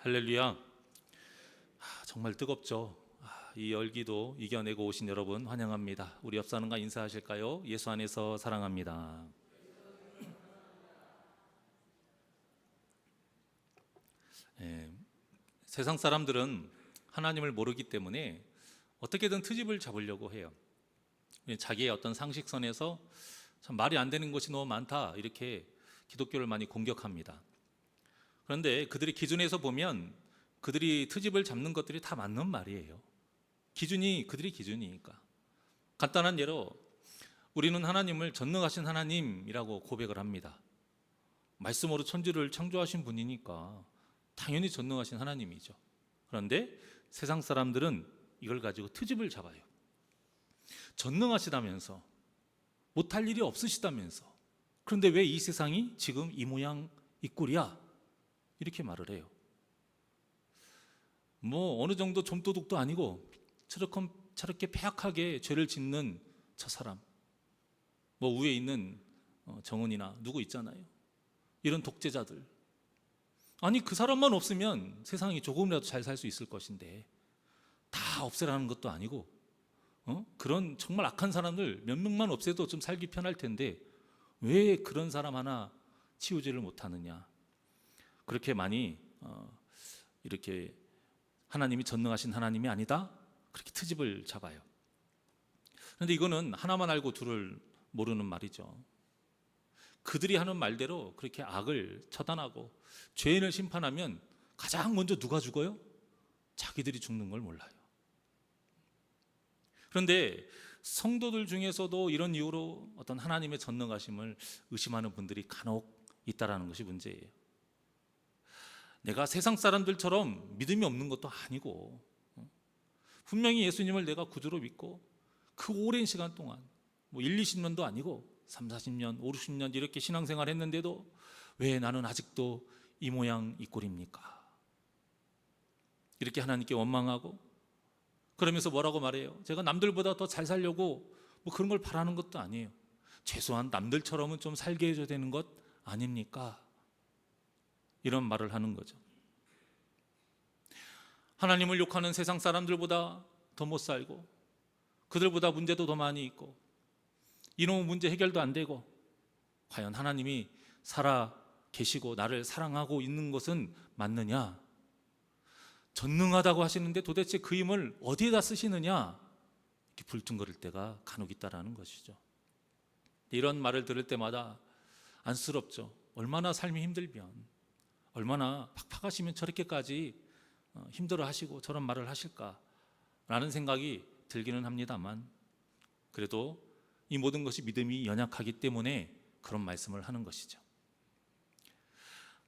할렐루야. 정말 뜨겁죠. 이 열기도 이겨내고 오신 여러분 환영합니다. 우리 옆 사람과 인사하실까요? 예수 안에서 사랑합니다. 세상 사람들은 하나님을 모르기 때문에 어떻게든 트집을 잡으려고 해요. 자기의 어떤 상식선에서 참 말이 안 되는 것이 너무 많다, 이렇게 기독교를 많이 공격합니다. 그런데 그들의 기준에서 보면 그들이 트집을 잡는 것들이 다 맞는 말이에요. 기준이 그들이 기준이니까. 간단한 예로 우리는 하나님을 전능하신 하나님이라고 고백을 합니다. 말씀으로 천지를 창조하신 분이니까 당연히 전능하신 하나님이죠. 그런데 세상 사람들은 이걸 가지고 트집을 잡아요. 전능하시다면서, 못할 일이 없으시다면서, 그런데 왜 이 세상이 지금 이 모양 이 꼴이야? 이렇게 말을 해요. 어느 정도 좀도둑도 아니고 저렇게 폐악하게 죄를 짓는 저 사람, 위에 있는 정은이나 누구 있잖아요. 이런 독재자들, 아니 그 사람만 없으면 세상이 조금이라도 잘 살 수 있을 것인데 다 없애라는 것도 아니고 그런 정말 악한 사람들 몇 명만 없애도 좀 살기 편할 텐데 왜 그런 사람 하나 치우지를 못하느냐, 그렇게 많이 이렇게 하나님이 전능하신 하나님이 아니다, 그렇게 트집을 잡아요. 그런데 이거는 하나만 알고 둘을 모르는 말이죠. 그들이 하는 말대로 그렇게 악을 처단하고 죄인을 심판하면 가장 먼저 누가 죽어요? 자기들이 죽는 걸 몰라요. 그런데 성도들 중에서도 이런 이유로 어떤 하나님의 전능하심을 의심하는 분들이 간혹 있다라는 것이 문제예요. 내가 세상 사람들처럼 믿음이 없는 것도 아니고 분명히 예수님을 내가 구주로 믿고 그 오랜 시간 동안 1, 20년도 아니고 3, 40년, 5, 60년 이렇게 신앙생활 했는데도 왜 나는 아직도 이 모양 이 꼴입니까? 이렇게 하나님께 원망하고 그러면서 뭐라고 말해요? 제가 남들보다 더 잘 살려고 그런 걸 바라는 것도 아니에요. 최소한 남들처럼은 좀 살게 해줘야 되는 것 아닙니까? 이런 말을 하는 거죠. 하나님을 욕하는 세상 사람들보다 더 못 살고 그들보다 문제도 더 많이 있고 이놈의 문제 해결도 안 되고 과연 하나님이 살아 계시고 나를 사랑하고 있는 것은 맞느냐? 전능하다고 하시는데 도대체 그 힘을 어디에다 쓰시느냐? 이렇게 불퉁거릴 때가 간혹 있다라는 것이죠. 이런 말을 들을 때마다 안쓰럽죠. 얼마나 삶이 힘들면, 얼마나 팍팍하시면 저렇게까지 힘들어 하시고 저런 말을 하실까라는 생각이 들기는 합니다만, 그래도 이 모든 것이 믿음이 연약하기 때문에 그런 말씀을 하는 것이죠.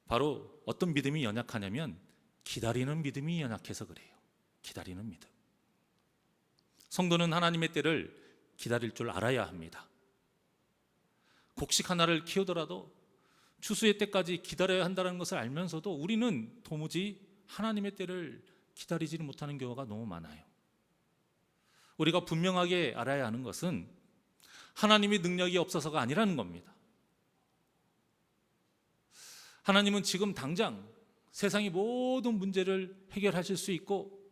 바로 어떤 믿음이 연약하냐면 기다리는 믿음이 연약해서 그래요. 기다리는 믿음. 성도는 하나님의 때를 기다릴 줄 알아야 합니다. 곡식 하나를 키우더라도 추수의 때까지 기다려야 한다는 것을 알면서도 우리는 도무지 하나님의 때를 기다리지는 못하는 경우가 너무 많아요. 우리가 분명하게 알아야 하는 것은 하나님의 능력이 없어서가 아니라는 겁니다. 하나님은 지금 당장 세상의 모든 문제를 해결하실 수 있고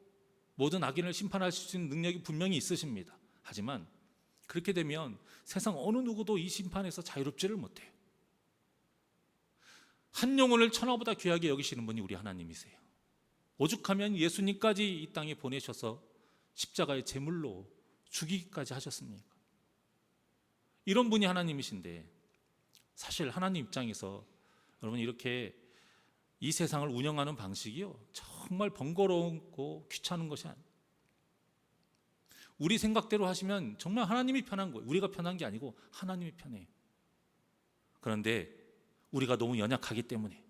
모든 악인을 심판하실 수 있는 능력이 분명히 있으십니다. 하지만 그렇게 되면 세상 어느 누구도 이 심판에서 자유롭지를 못해요. 한 영혼을 천하보다 귀하게 여기시는 분이 우리 하나님이세요. 오죽하면 예수님까지 이 땅에 보내셔서 십자가의 제물로 죽이기까지 하셨습니까? 이런 분이 하나님이신데, 사실 하나님 입장에서 여러분 이렇게 이 세상을 운영하는 방식이요 정말 번거롭고 귀찮은 것이 아니에요. 우리 생각대로 하시면 정말 하나님이 편한 거예요. 우리가 편한 게 아니고 하나님이 편해요. 그런데 우리가 너무 연약하기 때문에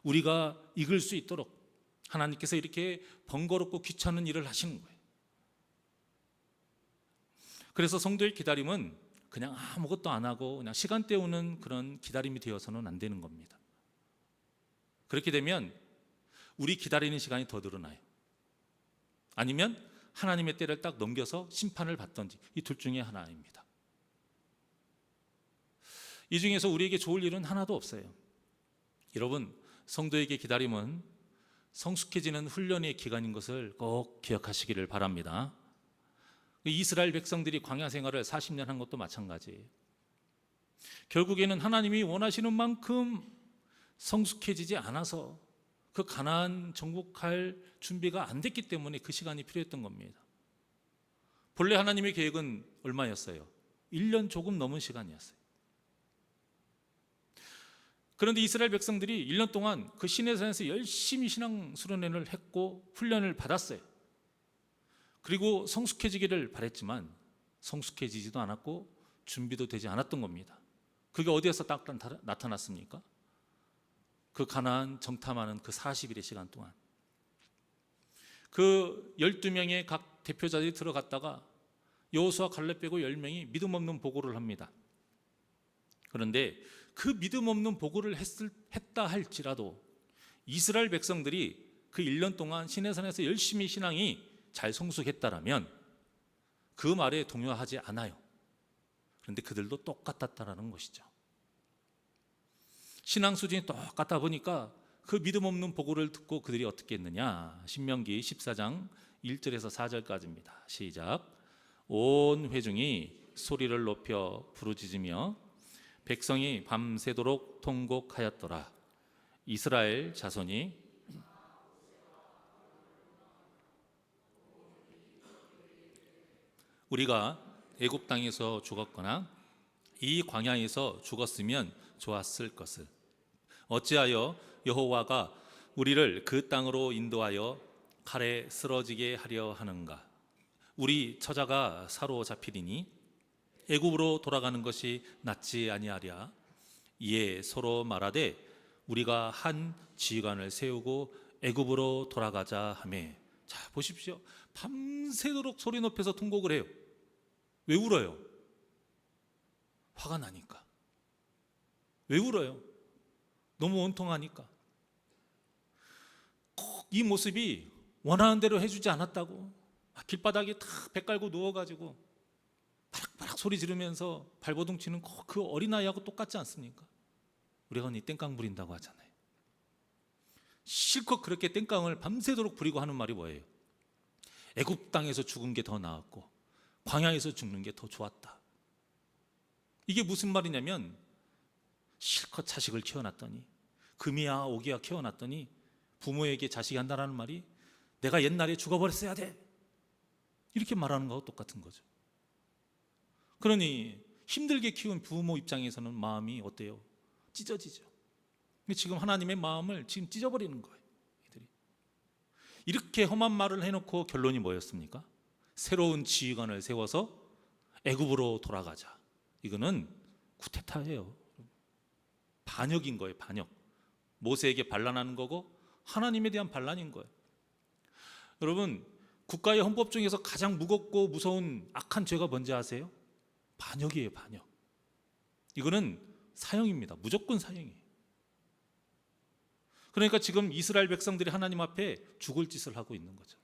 우리가 이길 수 있도록 하나님께서 이렇게 번거롭고 귀찮은 일을 하시는 거예요. 그래서 성도의 기다림은 그냥 아무것도 안 하고 그냥 시간 때우는 그런 기다림이 되어서는 안 되는 겁니다. 그렇게 되면 우리 기다리는 시간이 더 늘어나요. 아니면 하나님의 때를 딱 넘겨서 심판을 받든지, 이 둘 중에 하나입니다. 이 중에서 우리에게 좋을 일은 하나도 없어요. 여러분, 성도에게 기다림은 성숙해지는 훈련의 기간인 것을 꼭 기억하시기를 바랍니다. 이스라엘 백성들이 광야 생활을 40년 한 것도 마찬가지예요. 결국에는 하나님이 원하시는 만큼 성숙해지지 않아서 그 가나안 정복할 준비가 안 됐기 때문에 그 시간이 필요했던 겁니다. 본래 하나님의 계획은 얼마였어요? 1년 조금 넘은 시간이었어요. 그런데 이스라엘 백성들이 1년 동안 그 시내산에서 열심히 신앙 수련회를 했고 훈련을 받았어요. 그리고 성숙해지기를 바랬지만 성숙해지지도 않았고 준비도 되지 않았던 겁니다. 그게 어디에서 딱 나타났습니까? 그 가나안 정탐하는 그 40일의 시간 동안 그 12명의 각 대표자들이 들어갔다가 여호수아 갈렙 빼고 10명이 믿음 없는 보고를 합니다. 그런데 그 믿음 없는 보고를 했다 할지라도 이스라엘 백성들이 그 1년 동안 시내산에서 열심히 신앙이 잘 성숙했다라면 그 말에 동요하지 않아요. 그런데 그들도 똑같았다라는 것이죠. 신앙 수준이 똑같다 보니까 그 믿음 없는 보고를 듣고 그들이 어떻게 했느냐. 신명기 14장 1절에서 4절까지입니다. 시작. 온 회중이 소리를 높여 부르짖으며 백성이 밤새도록 통곡하였더라. 이스라엘 자손이 우리가 애굽 땅에서 죽었거나 이 광야에서 죽었으면 좋았을 것을 어찌하여 여호와가 우리를 그 땅으로 인도하여 칼에 쓰러지게 하려 하는가. 우리 처자가 사로잡히리니 애굽으로 돌아가는 것이 낫지 아니하랴. 이에 서로 말하되 우리가 한 지휘관을 세우고 애굽으로 돌아가자 하매. 자, 보십시오. 밤새도록 소리 높여서 통곡을 해요. 왜 울어요? 화가 나니까. 왜 울어요? 너무 원통하니까. 꼭 이 모습이 원하는 대로 해주지 않았다고 길바닥에 다 배 깔고 누워가지고 바락바락 소리 지르면서 발버둥 치는 그 어린아이하고 똑같지 않습니까? 우리가 흔히 땡깡 부린다고 하잖아요. 실컷 그렇게 땡깡을 밤새도록 부리고 하는 말이 뭐예요? 애굽 땅에서 죽은 게 더 나았고 광야에서 죽는 게 더 좋았다. 이게 무슨 말이냐면 실컷 자식을 키워놨더니 금이야 오기야 키워놨더니 부모에게 자식이 한다는 말이 내가 옛날에 죽어버렸어야 돼. 이렇게 말하는 거하고 똑같은 거죠. 그러니 힘들게 키운 부모 입장에서는 마음이 어때요? 찢어지죠. 근데 지금 하나님의 마음을 지금 찢어버리는 거예요. 이들이. 이렇게 험한 말을 해놓고 결론이 뭐였습니까? 새로운 지휘관을 세워서 애굽으로 돌아가자. 이거는 쿠데타예요. 반역인 거예요. 반역. 모세에게 반란하는 거고 하나님에 대한 반란인 거예요. 여러분, 국가의 헌법 중에서 가장 무겁고 무서운 악한 죄가 뭔지 아세요? 반역이에요. 반역. 이거는 사형입니다. 무조건 사형이에요. 그러니까 지금 이스라엘 백성들이 하나님 앞에 죽을 짓을 하고 있는 거죠.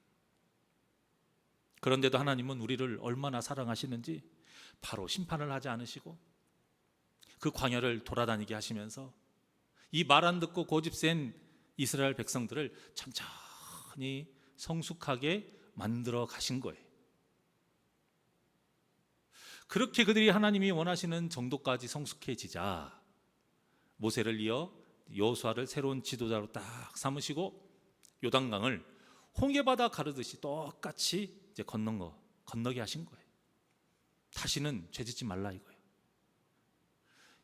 그런데도 하나님은 우리를 얼마나 사랑하시는지 바로 심판을 하지 않으시고 그 광야를 돌아다니게 하시면서 이 말 안 듣고 고집센 이스라엘 백성들을 천천히 성숙하게 만들어 가신 거예요. 그렇게 그들이 하나님이 원하시는 정도까지 성숙해지자 모세를 이어 여호수아를 새로운 지도자로 딱 삼으시고 요단강을 홍해바다 가르듯이 똑같이 이제 건너게 하신 거예요. 다시는 죄 짓지 말라 이거예요.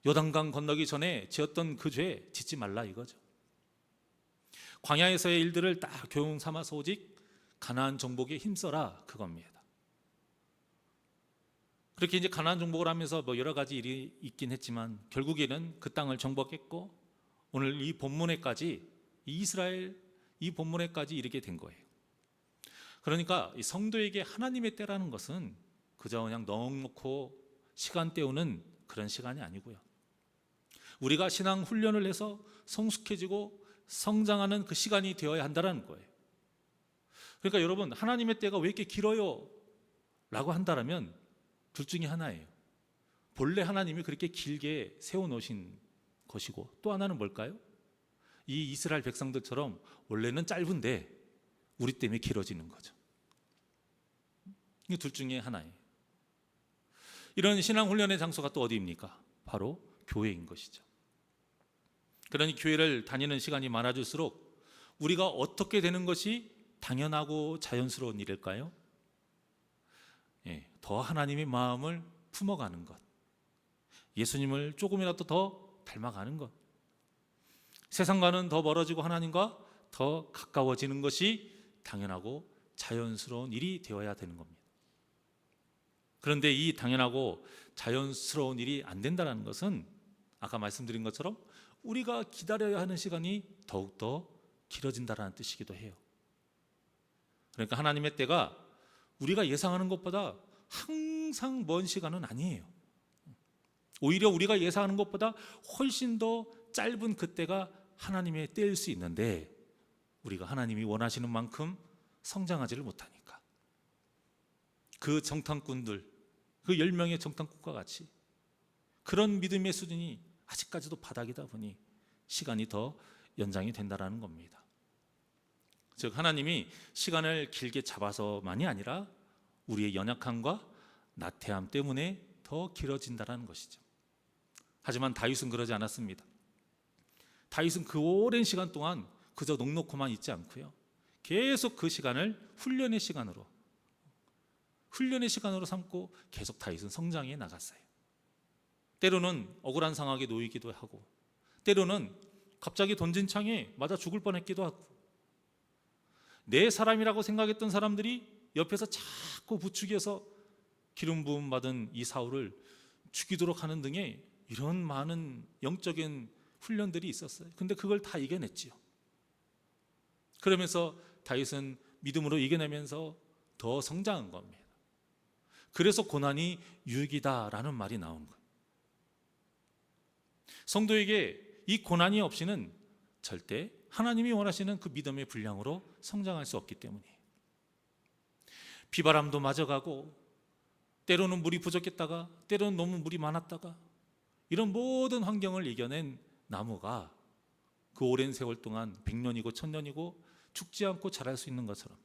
요단강 건너기 전에 지었던 그 죄 짓지 말라 이거죠. 광야에서의 일들을 딱 교훈 삼아서 오직 가나안 정복에 힘써라 그겁니다. 그렇게 이제 가나안 정복을 하면서 뭐 여러 가지 일이 있긴 했지만 결국에는 그 땅을 정복했고 오늘 이 본문에까지 이스라엘 이 본문에까지 이르게 된 거예요. 그러니까 이 성도에게 하나님의 때라는 것은 그저 그냥 넉넉고 시간 때우는 그런 시간이 아니고요. 우리가 신앙 훈련을 해서 성숙해지고 성장하는 그 시간이 되어야 한다는 거예요. 그러니까 여러분, 하나님의 때가 왜 이렇게 길어요? 라고 한다면 둘 중에 하나예요. 본래 하나님이 그렇게 길게 세워놓으신 것이고 또 하나는 뭘까요? 이 이스라엘 백성들처럼 원래는 짧은데 우리 때문에 길어지는 거죠. 이 둘 중에 하나예요. 이런 신앙 훈련의 장소가 또 어디입니까? 바로 교회인 것이죠. 그러니 교회를 다니는 시간이 많아질수록 우리가 어떻게 되는 것이 당연하고 자연스러운 일일까요? 더 하나님의 마음을 품어가는 것, 예수님을 조금이라도 더 닮아가는 것, 세상과는 더 멀어지고 하나님과 더 가까워지는 것이 당연하고 자연스러운 일이 되어야 되는 겁니다. 그런데 이 당연하고 자연스러운 일이 안 된다는 것은 아까 말씀드린 것처럼 우리가 기다려야 하는 시간이 더욱더 길어진다는 뜻이기도 해요. 그러니까 하나님의 때가 우리가 예상하는 것보다 항상 먼 시간은 아니에요. 오히려 우리가 예상하는 것보다 훨씬 더 짧은 그때가 하나님의 때일 수 있는데 우리가 하나님이 원하시는 만큼 성장하지를 못하니까 그 정탐꾼들, 그 10명의 정탐꾼과 같이 그런 믿음의 수준이 아직까지도 바닥이다 보니 시간이 더 연장이 된다는 겁니다. 즉 하나님이 시간을 길게 잡아서만이 아니라 우리의 연약함과 나태함 때문에 더 길어진다는 것이죠. 하지만 다윗은 그러지 않았습니다. 다윗은 그 오랜 시간 동안 그저 넋놓고만 있지 않고요, 계속 그 시간을 훈련의 시간으로 삼고 계속 다윗은 성장해 나갔어요. 때로는 억울한 상황에 놓이기도 하고, 때로는 갑자기 던진 창에 맞아 죽을 뻔했기도 하고, 내 사람이라고 생각했던 사람들이 옆에서 자꾸 부추겨서 기름 부음 받은 이 사울을 죽이도록 하는 등의 이런 많은 영적인 훈련들이 있었어요. 근데 그걸 다 이겨냈지요. 그러면서 다윗은 믿음으로 이겨내면서 더 성장한 겁니다. 그래서 고난이 유익이다라는 말이 나온 거예요. 성도에게 이 고난이 없이는 절대 하나님이 원하시는 그 믿음의 분량으로 성장할 수 없기 때문이에요. 비바람도 맞아가고, 때로는 물이 부족했다가, 때로는 너무 물이 많았다가, 이런 모든 환경을 이겨낸 나무가 그 오랜 세월 동안 100년이고 1000년이고 죽지 않고 자랄 수 있는 것처럼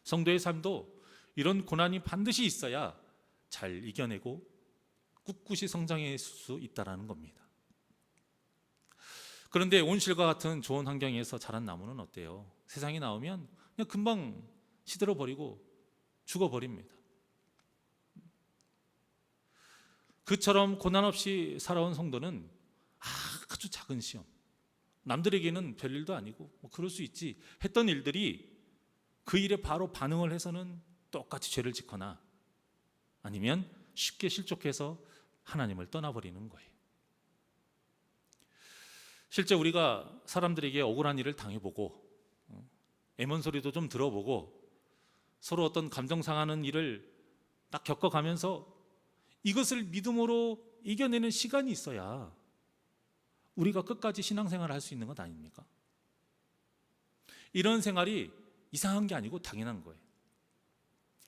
성도의 삶도 이런 고난이 반드시 있어야 잘 이겨내고 꿋꿋이 성장할 수 있다는 겁니다. 그런데 온실과 같은 좋은 환경에서 자란 나무는 어때요? 세상에 나오면 그냥 금방 시들어버리고 죽어버립니다. 그처럼 고난 없이 살아온 성도는 아주 작은 시험, 남들에게는 별일도 아니고 뭐 그럴 수 있지 했던 일들이 그 일에 바로 반응을 해서는 똑같이 죄를 짓거나 아니면 쉽게 실족해서 하나님을 떠나버리는 거예요. 실제 우리가 사람들에게 억울한 일을 당해보고 애먼 소리도 좀 들어보고 서로 어떤 감정 상하는 일을 딱 겪어가면서 이것을 믿음으로 이겨내는 시간이 있어야 우리가 끝까지 신앙생활을 할 수 있는 것 아닙니까? 이런 생활이 이상한 게 아니고 당연한 거예요.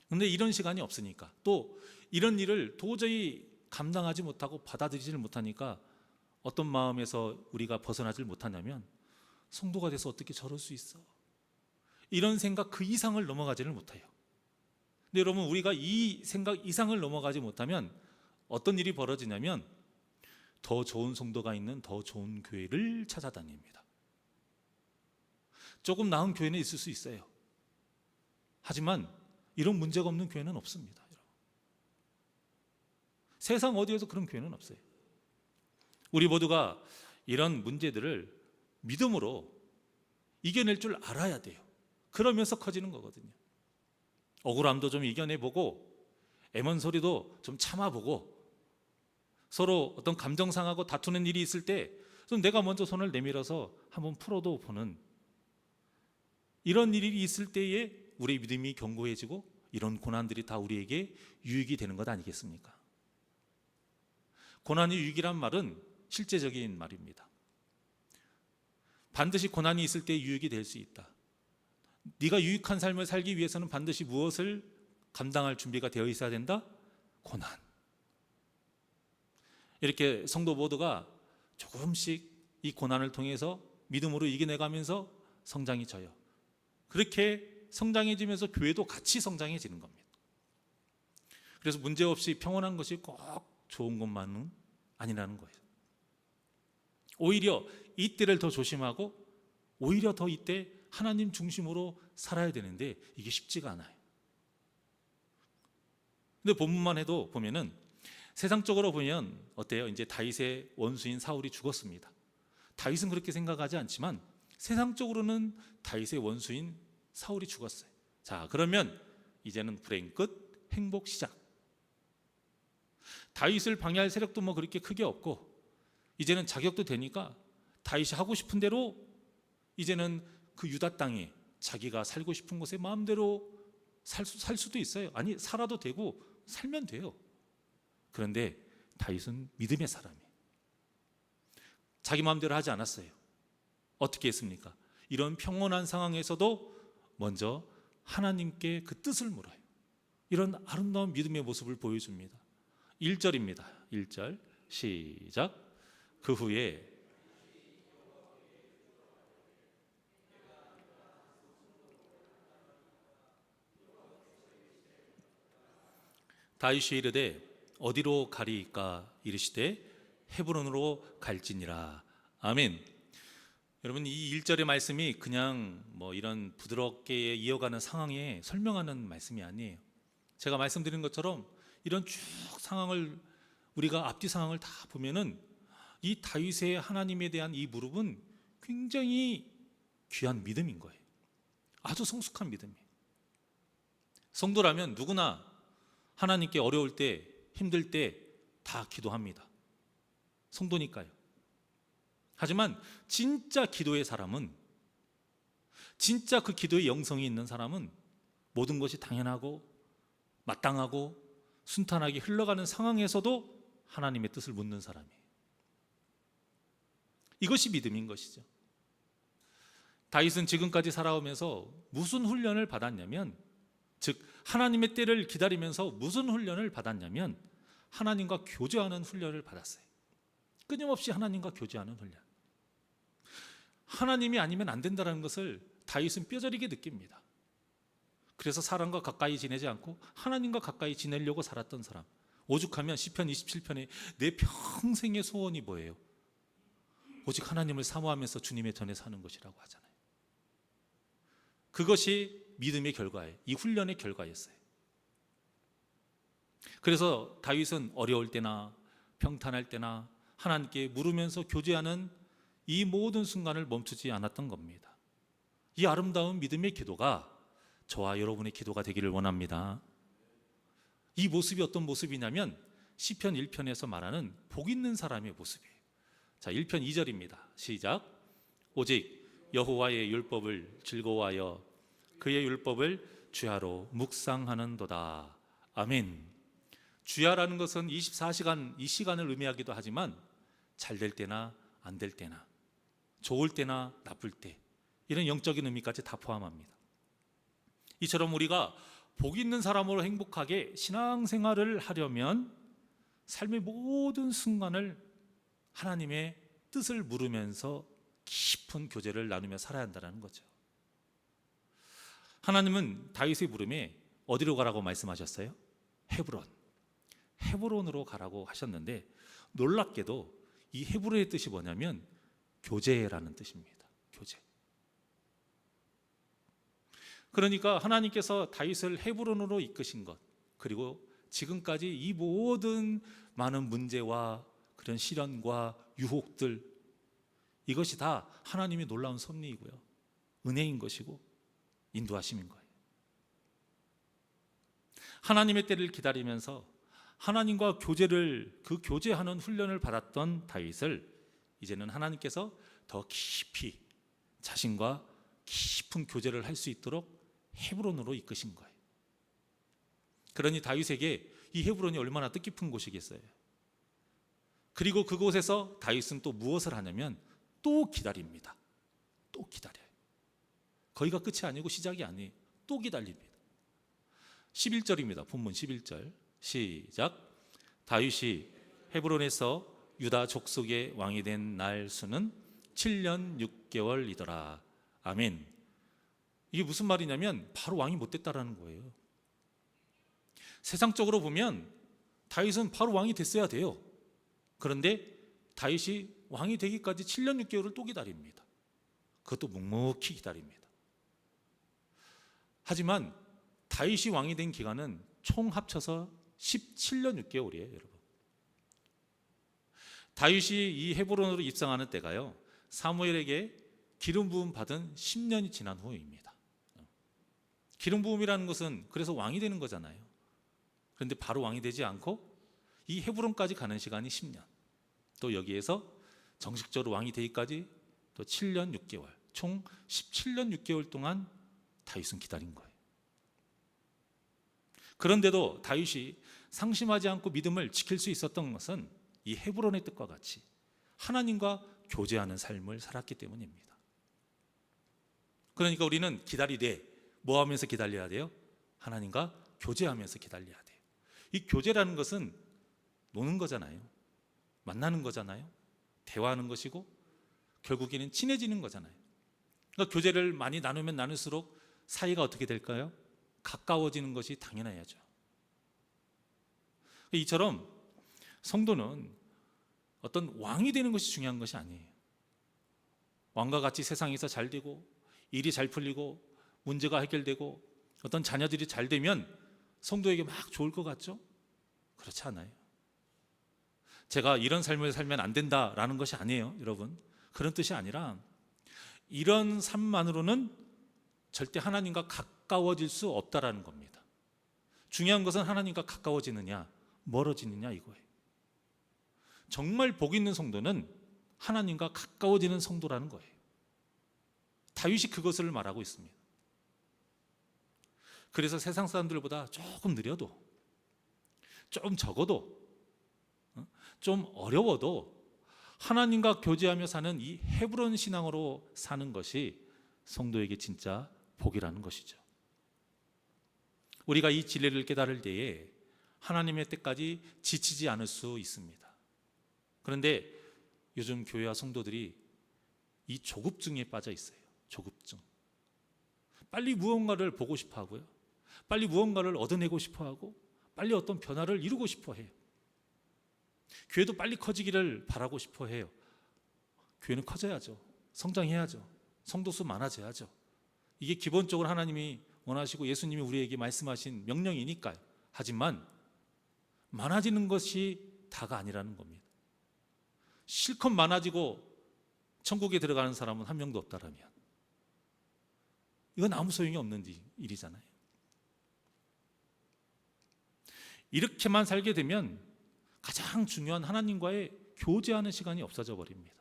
그런데 이런 시간이 없으니까, 또 이런 일을 도저히 감당하지 못하고 받아들이지를 못하니까 어떤 마음에서 우리가 벗어나질 못하냐면, 성도가 돼서 어떻게 저럴 수 있어? 이런 생각 그 이상을 넘어가지를 못해요. 근데 여러분, 우리가 이 생각 이상을 넘어가지 못하면 어떤 일이 벌어지냐면 더 좋은 성도가 있는 더 좋은 교회를 찾아다닙니다. 조금 나은 교회는 있을 수 있어요. 하지만 이런 문제가 없는 교회는 없습니다. 세상 어디에서 그런 교회는 없어요. 우리 모두가 이런 문제들을 믿음으로 이겨낼 줄 알아야 돼요. 그러면서 커지는 거거든요. 억울함도 좀 이겨내보고, 애먼 소리도 좀 참아보고, 서로 어떤 감정 상하고 다투는 일이 있을 때 좀 내가 먼저 손을 내밀어서 한번 풀어도 보는, 이런 일이 있을 때에 우리의 믿음이 견고해지고 이런 고난들이 다 우리에게 유익이 되는 것 아니겠습니까? 고난이 유익이란 말은 실제적인 말입니다. 반드시 고난이 있을 때 유익이 될 수 있다. 네가 유익한 삶을 살기 위해서는 반드시 무엇을 감당할 준비가 되어 있어야 된다? 고난. 이렇게 성도 모두가 조금씩 이 고난을 통해서 믿음으로 이겨내가면서 성장해져요. 그렇게 성장해지면서 교회도 같이 성장해지는 겁니다. 그래서 문제없이 평온한 것이 꼭 좋은 것만은 아니라는 거예요. 오히려 이때를 더 조심하고 오히려 더 이때 하나님 중심으로 살아야 되는데 이게 쉽지가 않아요. 근데 본문만 해도 보면은 세상적으로 보면 어때요? 이제 다윗의 원수인 사울이 죽었습니다. 다윗은 그렇게 생각하지 않지만 세상적으로는 다윗의 원수인 사울이 죽었어요. 자, 그러면 이제는 불행 끝, 행복 시작. 다윗을 방해할 세력도 뭐 그렇게 크게 없고 이제는 자격도 되니까 다윗이 하고 싶은 대로 이제는 그 유다 땅에 자기가 살고 싶은 곳에 마음대로 살 수도 있어요. 아니, 살아도 되고 살면 돼요. 그런데 다윗은 믿음의 사람이에요. 자기 마음대로 하지 않았어요. 어떻게 했습니까? 이런 평온한 상황에서도 먼저 하나님께 그 뜻을 물어요. 이런 아름다운 믿음의 모습을 보여줍니다. 1절입니다. 1절 시작. 그 후에 다윗이 이르되 어디로 가리이까 이르시되 헤브론으로 갈지니라. 아멘. 여러분, 이 1절의 말씀이 그냥 뭐 이런 부드럽게 이어가는 상황에 설명하는 말씀이 아니에요. 제가 말씀드린 것처럼 이런 쭉 상황을 우리가 앞뒤 상황을 다 보면은 이 다윗의 하나님에 대한 이 무릎은 굉장히 귀한 믿음인 거예요. 아주 성숙한 믿음이에요. 성도라면 누구나 하나님께 어려울 때, 힘들 때 다 기도합니다. 성도니까요. 하지만 진짜 기도의 사람은, 진짜 그 기도의 영성이 있는 사람은 모든 것이 당연하고 마땅하고 순탄하게 흘러가는 상황에서도 하나님의 뜻을 묻는 사람이에요. 이것이 믿음인 것이죠. 다윗은 지금까지 살아오면서 무슨 훈련을 받았냐면, 즉 하나님의 때를 기다리면서 무슨 훈련을 받았냐면 하나님과 교제하는 훈련을 받았어요. 끊임없이 하나님과 교제하는 훈련. 하나님이 아니면 안 된다는 것을 다윗은 뼈저리게 느낍니다. 그래서 사람과 가까이 지내지 않고 하나님과 가까이 지내려고 살았던 사람. 오죽하면 시편 27편에 내 평생의 소원이 뭐예요? 오직 하나님을 사모하면서 주님의 전에 사는 것이라고 하잖아요. 그것이 믿음의 결과예요. 이 훈련의 결과였어요. 그래서 다윗은 어려울 때나 평탄할 때나 하나님께 물으면서 교제하는 이 모든 순간을 멈추지 않았던 겁니다. 이 아름다운 믿음의 기도가 저와 여러분의 기도가 되기를 원합니다. 이 모습이 어떤 모습이냐면 시편 1편에서 말하는 복 있는 사람의 모습이에요. 자, 1편 2절입니다. 시작. 오직 여호와의 율법을 즐거워하여 그의 율법을 주야로 묵상하는도다. 아멘. 주야라는 것은 24시간 이 시간을 의미하기도 하지만 잘 될 때나 안 될 때나 좋을 때나 나쁠 때 이런 영적인 의미까지 다 포함합니다. 이처럼 우리가 복 있는 사람으로 행복하게 신앙생활을 하려면 삶의 모든 순간을 하나님의 뜻을 물으면서 깊은 교제를 나누며 살아야 한다는 거죠. 하나님은 다윗의 물음에 어디로 가라고 말씀하셨어요? 헤브론으로 가라고 하셨는데 놀랍게도 이 헤브론의 뜻이 뭐냐면 교제라는 뜻입니다. 교제. 그러니까 하나님께서 다윗을 헤브론으로 이끄신 것, 그리고 지금까지 이 모든 많은 문제와 그런 시련과 유혹들, 이것이 다 하나님의 놀라운 섭리이고요, 은혜인 것이고 인도하심인 거예요. 하나님의 때를 기다리면서 하나님과 그 교제하는 훈련을 받았던 다윗을 이제는 하나님께서 더 깊이 자신과 깊은 교제를 할 수 있도록 헤브론으로 이끄신 거예요. 그러니 다윗에게 이 헤브론이 얼마나 뜻깊은 곳이겠어요. 그리고 그곳에서 다윗은 또 무엇을 하냐면 또 기다립니다. 또 기다려요. 거기가 끝이 아니고 시작이 아니에요. 또 기다립니다. 11절입니다. 본문 11절 시작. 다윗이 헤브론에서 유다 족속의 왕이 된 날 수는 7년 6개월이더라. 아멘. 이게 무슨 말이냐면 바로 왕이 못 됐다라는 거예요. 세상적으로 보면 다윗은 바로 왕이 됐어야 돼요. 그런데 다윗이 왕이 되기까지 7년 6개월을 또 기다립니다. 그것도 묵묵히 기다립니다. 하지만 다윗이 왕이 된 기간은 총 합쳐서 17년 6개월이에요, 여러분. 다윗이 이 헤브론으로 입성하는 때가요, 사무엘에게 기름 부음 받은 10년이 지난 후입니다. 기름 부음이라는 것은 그래서 왕이 되는 거잖아요. 그런데 바로 왕이 되지 않고 이 헤브론까지 가는 시간이 10년, 또 여기에서 정식적으로 왕이 되기까지 또 7년 6개월, 총 17년 6개월 동안 다윗은 기다린 거예요. 그런데도 다윗이 상심하지 않고 믿음을 지킬 수 있었던 것은 이 헤브론의 뜻과 같이 하나님과 교제하는 삶을 살았기 때문입니다. 그러니까 우리는 기다리되 뭐 하면서 기다려야 돼요? 하나님과 교제하면서 기다려야 돼요. 이 교제라는 것은 노는 거잖아요. 만나는 거잖아요. 대화하는 것이고 결국에는 친해지는 거잖아요. 그러니까 교제를 많이 나누면 나눌수록 사이가 어떻게 될까요? 가까워지는 것이 당연해야죠. 이처럼 성도는 어떤 왕이 되는 것이 중요한 것이 아니에요. 왕과 같이 세상에서 잘 되고 일이 잘 풀리고 문제가 해결되고 어떤 자녀들이 잘 되면 성도에게 막 좋을 것 같죠? 그렇지 않아요. 제가 이런 삶을 살면 안 된다라는 것이 아니에요, 여러분. 그런 뜻이 아니라 이런 삶만으로는 절대 하나님과 가까워질 수 없다라는 겁니다. 중요한 것은 하나님과 가까워지느냐 멀어지느냐 이거예요. 정말 복 있는 성도는 하나님과 가까워지는 성도라는 거예요. 다윗이 그것을 말하고 있습니다. 그래서 세상 사람들보다 조금 느려도, 좀 적어도, 좀 어려워도 하나님과 교제하며 사는 이 헤브론 신앙으로 사는 것이 성도에게 진짜 복이라는 것이죠. 우리가 이 진리를 깨달을 때에 하나님의 뜻까지 지치지 않을 수 있습니다. 그런데 요즘 교회와 성도들이 이 조급증에 빠져 있어요. 조급증. 빨리 무언가를 보고 싶어 하고요. 빨리 무언가를 얻어내고 싶어 하고 빨리 어떤 변화를 이루고 싶어 해요. 교회도 빨리 커지기를 바라고 싶어 해요. 교회는 커져야죠. 성장해야죠. 성도수 많아져야죠. 이게 기본적으로 하나님이 원하시고 예수님이 우리에게 말씀하신 명령이니까요. 하지만 많아지는 것이 다가 아니라는 겁니다. 실컷 많아지고 천국에 들어가는 사람은 한 명도 없다라면 이건 아무 소용이 없는 일이잖아요. 이렇게만 살게 되면 가장 중요한 하나님과의 교제하는 시간이 없어져 버립니다.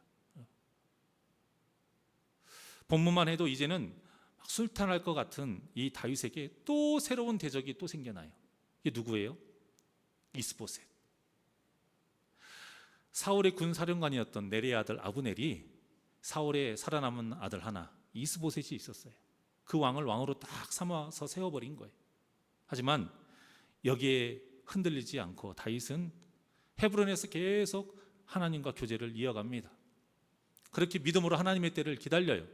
본문만 해도 이제는 막 술탄할 것 같은 이 다윗에게 또 새로운 대적이 또 생겨나요. 이게 누구예요? 이스보셋. 사울의 군사령관이었던 네리의 아들 아브넬이 사울의 살아남은 아들 하나 이스보셋이 있었어요. 그 왕을 왕으로 딱 삼아서 세워버린 거예요. 하지만 여기에 흔들리지 않고 다윗은 헤브론에서 계속 하나님과 교제를 이어갑니다. 그렇게 믿음으로 하나님의 때를 기다려요.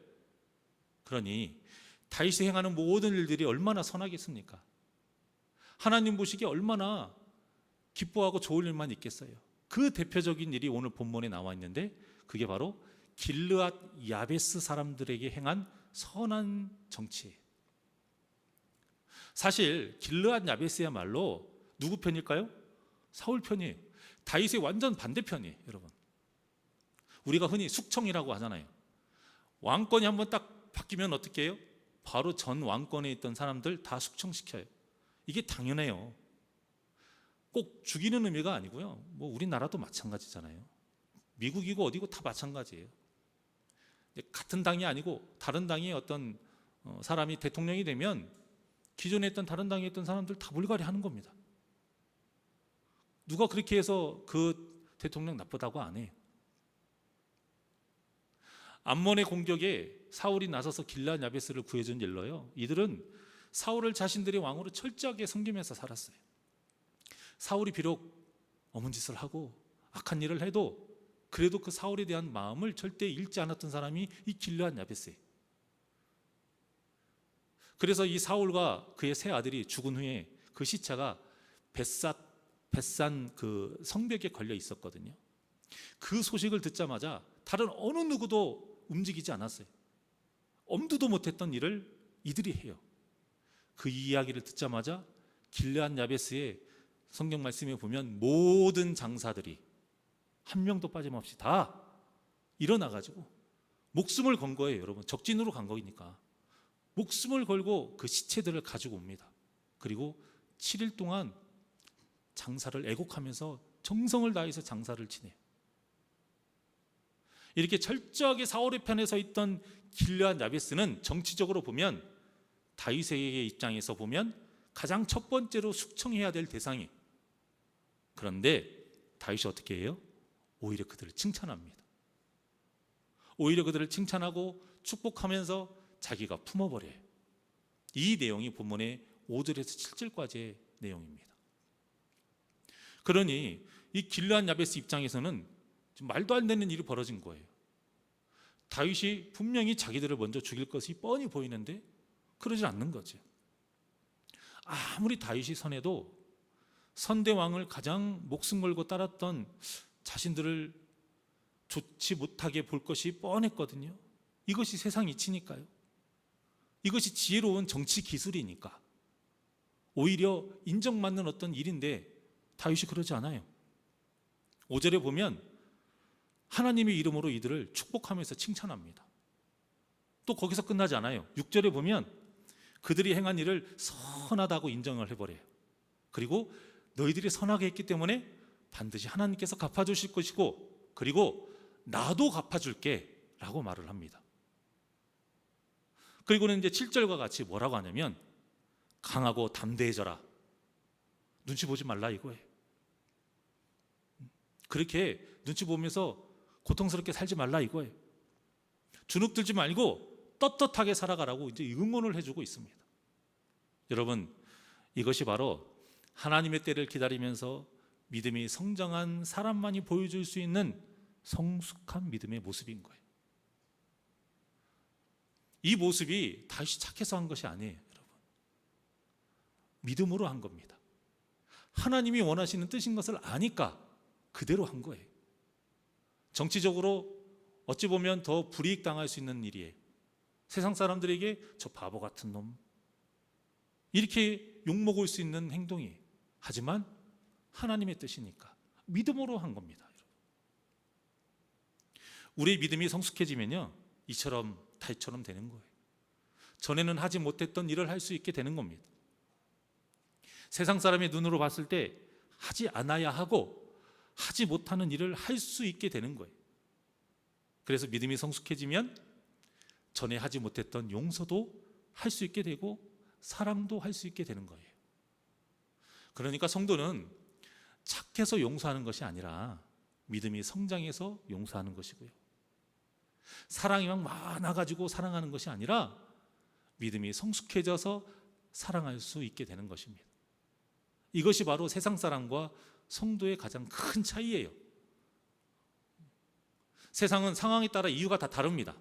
그러니 다윗이 행하는 모든 일들이 얼마나 선하겠습니까? 하나님 보시기에 얼마나 기뻐하고 좋을 일만 있겠어요. 그 대표적인 일이 오늘 본문에 나와 있는데 그게 바로 길르앗 야베스 사람들에게 행한 선한 정치예요. 사실 길르앗 야베스야말로 누구 편일까요? 사울 편이에요. 다윗의 완전 반대편이에요, 여러분. 우리가 흔히 숙청이라고 하잖아요. 왕권이 한번 딱 바뀌면 어떻게 해요? 바로 전 왕권에 있던 사람들 다 숙청시켜요. 이게 당연해요. 꼭 죽이는 의미가 아니고요. 뭐 우리나라도 마찬가지잖아요. 미국이고 어디고 다 마찬가지예요. 같은 당이 아니고 다른 당의 어떤 사람이 대통령이 되면 기존에 있던 다른 당에 있던 사람들 다 물갈이 하는 겁니다. 누가 그렇게 해서 그 대통령 나쁘다고 안 해요. 암몬의 공격에 사울이 나서서 길르앗 야베스를 구해준 일로요. 이들은 사울을 자신들의 왕으로 철저하게 섬기면서 살았어요. 사울이 비록 어문 짓을 하고 악한 일을 해도 그래도 그 사울에 대한 마음을 절대 잃지 않았던 사람이 이 길르앗 야베스예요. 그래서 이 사울과 그의 세 아들이 죽은 후에 그 시체가 벳산 그 성벽에 걸려 있었거든요. 그 소식을 듣자마자 다른 어느 누구도 움직이지 않았어요. 엄두도 못했던 일을 이들이 해요. 그 이야기를 듣자마자 길르앗 야베스의 성경 말씀에 보면 모든 장사들이 한 명도 빠짐없이 다 일어나가지고 목숨을 건 거예요. 여러분, 적진으로 간 거니까 목숨을 걸고 그 시체들을 가지고 옵니다. 그리고 7일 동안 장사를 애곡하면서 정성을 다해서 장사를 지내요. 이렇게 철저하게 사울의 편에 서 있던 길르앗 야베스는 정치적으로 보면 다윗의 입장에서 보면 가장 첫 번째로 숙청해야 될 대상이에요. 그런데 다윗이 어떻게 해요? 오히려 그들을 칭찬합니다. 오히려 그들을 칭찬하고 축복하면서 자기가 품어버려요. 이 내용이 본문의 5절에서 7절까지의 내용입니다. 그러니 이 길르앗 야베스 입장에서는 말도 안 되는 일이 벌어진 거예요. 다윗이 분명히 자기들을 먼저 죽일 것이 뻔히 보이는데 그러지 않는 거죠. 아무리 다윗이 선해도 선대왕을 가장 목숨 걸고 따랐던 자신들을 좋지 못하게 볼 것이 뻔했거든요. 이것이 세상 이치니까요. 이것이 지혜로운 정치 기술이니까 오히려 인정받는 어떤 일인데 다윗이 그러지 않아요. 5절에 보면 하나님의 이름으로 이들을 축복하면서 칭찬합니다. 또 거기서 끝나지 않아요. 6절에 보면 그들이 행한 일을 선하다고 인정을 해버려요. 그리고 너희들이 선하게 했기 때문에 반드시 하나님께서 갚아주실 것이고 그리고 나도 갚아줄게 라고 말을 합니다. 그리고는 이제 7절과 같이 뭐라고 하냐면 강하고 담대해져라. 눈치 보지 말라 이거예요. 그렇게 눈치 보면서 고통스럽게 살지 말라 이거예요. 주눅들지 말고 떳떳하게 살아가라고 이제 응원을 해주고 있습니다. 여러분, 이것이 바로 하나님의 때를 기다리면서 믿음이 성장한 사람만이 보여줄 수 있는 성숙한 믿음의 모습인 거예요. 이 모습이 다윗이 착해서 한 것이 아니에요, 여러분. 믿음으로 한 겁니다. 하나님이 원하시는 뜻인 것을 아니까 그대로 한 거예요. 정치적으로 어찌 보면 더 불이익 당할 수 있는 일이에요. 세상 사람들에게 저 바보 같은 놈 이렇게 욕먹을 수 있는 행동이에요. 하지만 하나님의 뜻이니까 믿음으로 한 겁니다. 우리의 믿음이 성숙해지면요 이처럼 다윗처럼 되는 거예요. 전에는 하지 못했던 일을 할 수 있게 되는 겁니다. 세상 사람의 눈으로 봤을 때 하지 않아야 하고 하지 못하는 일을 할 수 있게 되는 거예요. 그래서 믿음이 성숙해지면 전에 하지 못했던 용서도 할 수 있게 되고 사랑도 할 수 있게 되는 거예요. 그러니까 성도는 착해서 용서하는 것이 아니라 믿음이 성장해서 용서하는 것이고요. 사랑이 막 많아가지고 사랑하는 것이 아니라 믿음이 성숙해져서 사랑할 수 있게 되는 것입니다. 이것이 바로 세상 사람과 성도의 가장 큰 차이예요. 세상은 상황에 따라 이유가 다 다릅니다.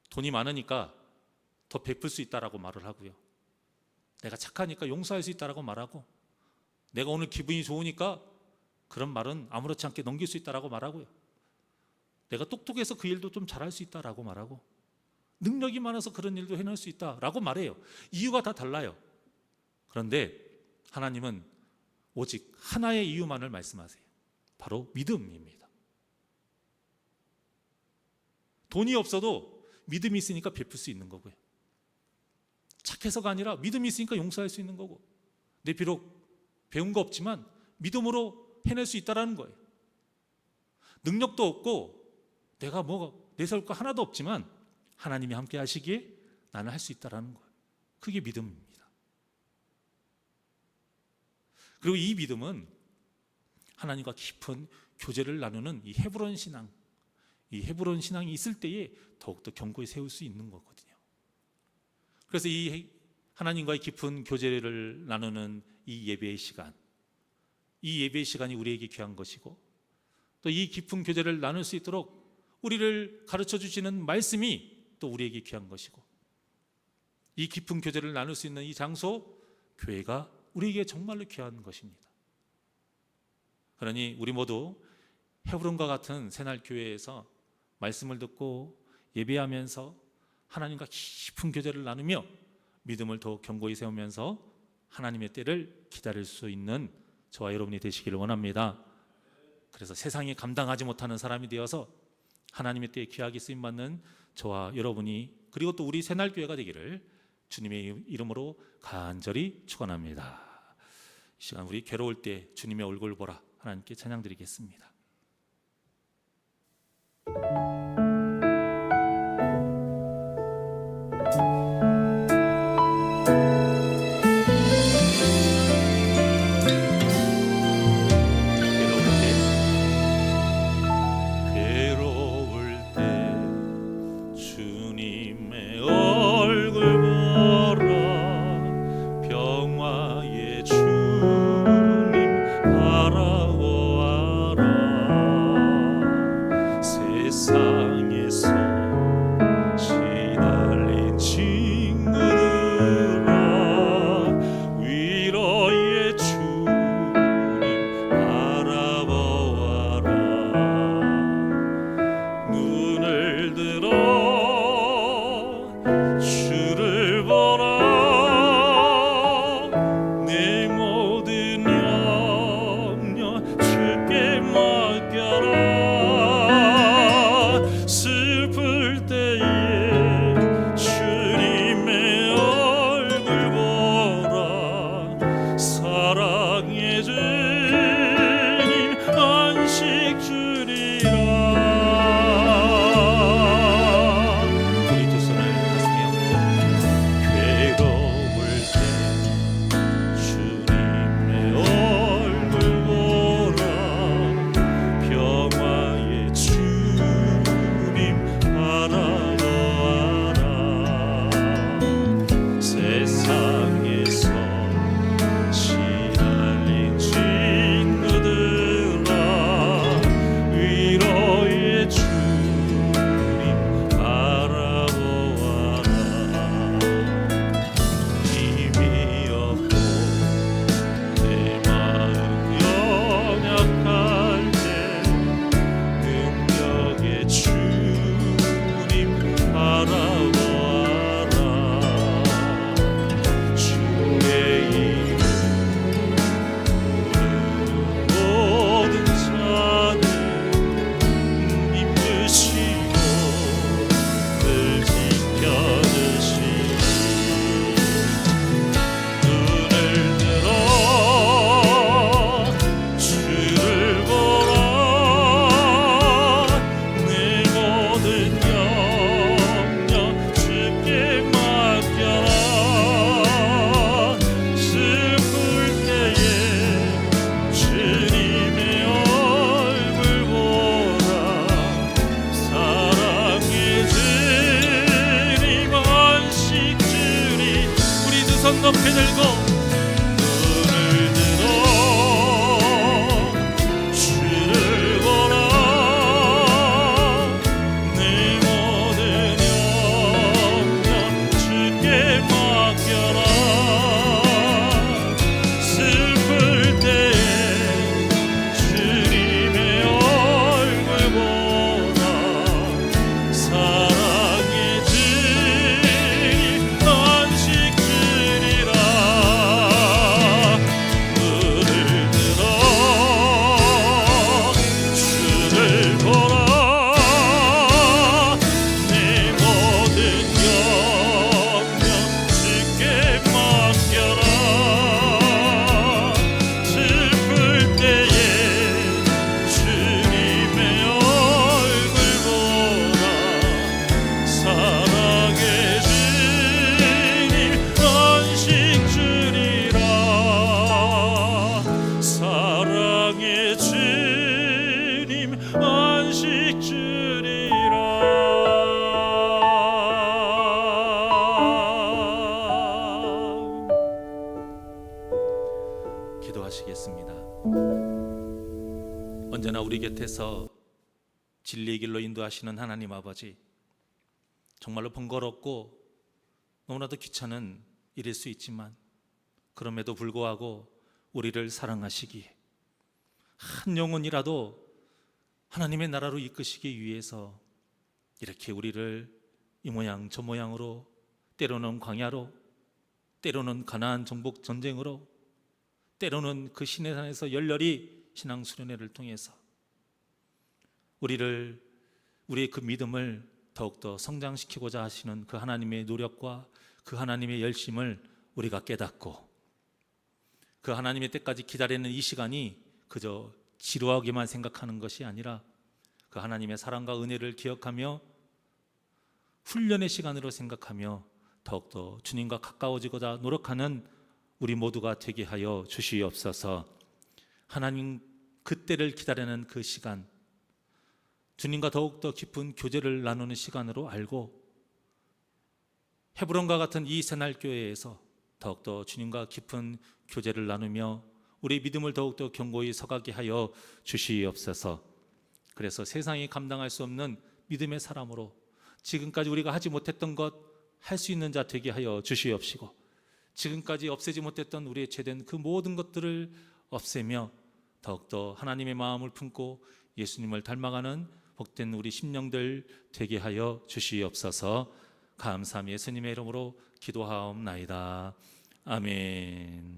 돈이 많으니까 더 베풀 수 있다라고 말을 하고요. 내가 착하니까 용서할 수 있다라고 말하고, 내가 오늘 기분이 좋으니까 그런 말은 아무렇지 않게 넘길 수 있다라고 말하고요. 내가 똑똑해서 그 일도 좀 잘할 수 있다라고 말하고, 능력이 많아서 그런 일도 해낼 수 있다라고 말해요. 이유가 다 달라요. 그런데 하나님은 오직 하나의 이유만을 말씀하세요. 바로 믿음입니다. 돈이 없어도 믿음이 있으니까 베풀 수 있는 거고요. 착해서가 아니라 믿음이 있으니까 용서할 수 있는 거고, 내 비록 배운 거 없지만 믿음으로 해낼 수 있다라는 거예요. 능력도 없고 내가 뭐 내세울 거 하나도 없지만 하나님이 함께 하시기에 나는 할 수 있다라는 거예요. 그게 믿음입니다. 그리고 이 믿음은 하나님과 깊은 교제를 나누는 이 헤브론 신앙, 이 헤브론 신앙이 있을 때에 더욱더 견고히 세울 수 있는 거거든요. 그래서 이 하나님과의 깊은 교제를 나누는 이 예배의 시간, 이 예배의 시간이 우리에게 귀한 것이고, 또 이 깊은 교제를 나눌 수 있도록 우리를 가르쳐 주시는 말씀이 또 우리에게 귀한 것이고, 이 깊은 교제를 나눌 수 있는 이 장소, 교회가 우리에게 정말로 귀한 것입니다. 그러니 우리 모두 헤브론과 같은 새날 교회에서 말씀을 듣고 예배하면서 하나님과 깊은 교제를 나누며 믿음을 더 견고히 세우면서 하나님의 때를 기다릴 수 있는 저와 여러분이 되시기를 원합니다. 그래서 세상이 감당하지 못하는 사람이 되어서 하나님의 때에 귀하게 쓰임받는 저와 여러분이, 그리고 또 우리 새날교회가 되기를 주님의 이름으로 간절히 축원합니다. 이 시간 우리 괴로울 때 주님의 얼굴 보라, 하나님께 찬양드리겠습니다. 높이 들고 눈을 들어 주를 보라. 내 모든 염려 주께 맡겨라. 슬플 때에 주님의 얼굴 보라. 사랑의 주님 안식 주리라. 눈을 들어 주를 보라. 내 모든 염려 주께 맡겨라. 슬플 때에 주님의 얼굴 보라. 사랑의 주님 안식 주리라. 사랑의 주님 안식 주리라. 기도하시겠습니다. 언제나 우리 곁에서 진리의 길로 인도하시는 하나님 아버지, 정말로 번거롭고 너무나도 귀찮은 일일 수 있지만 그럼에도 불구하고 우리를 사랑하시기에 한 영혼이라도 하나님의 나라로 이끄시기 위해서 이렇게 우리를 이 모양 저 모양으로, 때로는 광야로, 때로는 가나안 정복 전쟁으로, 때로는 그 시내산에서 열렬히 신앙 수련회를 통해서 우리의 그 믿음을 더욱더 성장시키고자 하시는 그 하나님의 노력과 그 하나님의 열심을 우리가 깨닫고, 그 하나님의 때까지 기다리는 이 시간이 그저 지루하게만 생각하는 것이 아니라 그 하나님의 사랑과 은혜를 기억하며 훈련의 시간으로 생각하며 더욱더 주님과 가까워지고자 노력하는 우리 모두가 되게 하여 주시옵소서. 하나님 그 때를 기다리는 그 시간, 주님과 더욱더 깊은 교제를 나누는 시간으로 알고 헤브론과 같은 이 새날교회에서 더욱더 주님과 깊은 교제를 나누며 우리 믿음을 더욱더 견고히 서가게 하여 주시옵소서. 그래서 세상이 감당할 수 없는 믿음의 사람으로 지금까지 우리가 하지 못했던 것 할 수 있는 자 되게 하여 주시옵시고, 지금까지 없애지 못했던 우리의 죄된 그 모든 것들을 없애며 더욱더 하나님의 마음을 품고 예수님을 닮아가는 복된 우리 심령들 되게 하여 주시옵소서. 감사함이 예수님의 이름으로 기도하옵나이다. 아멘.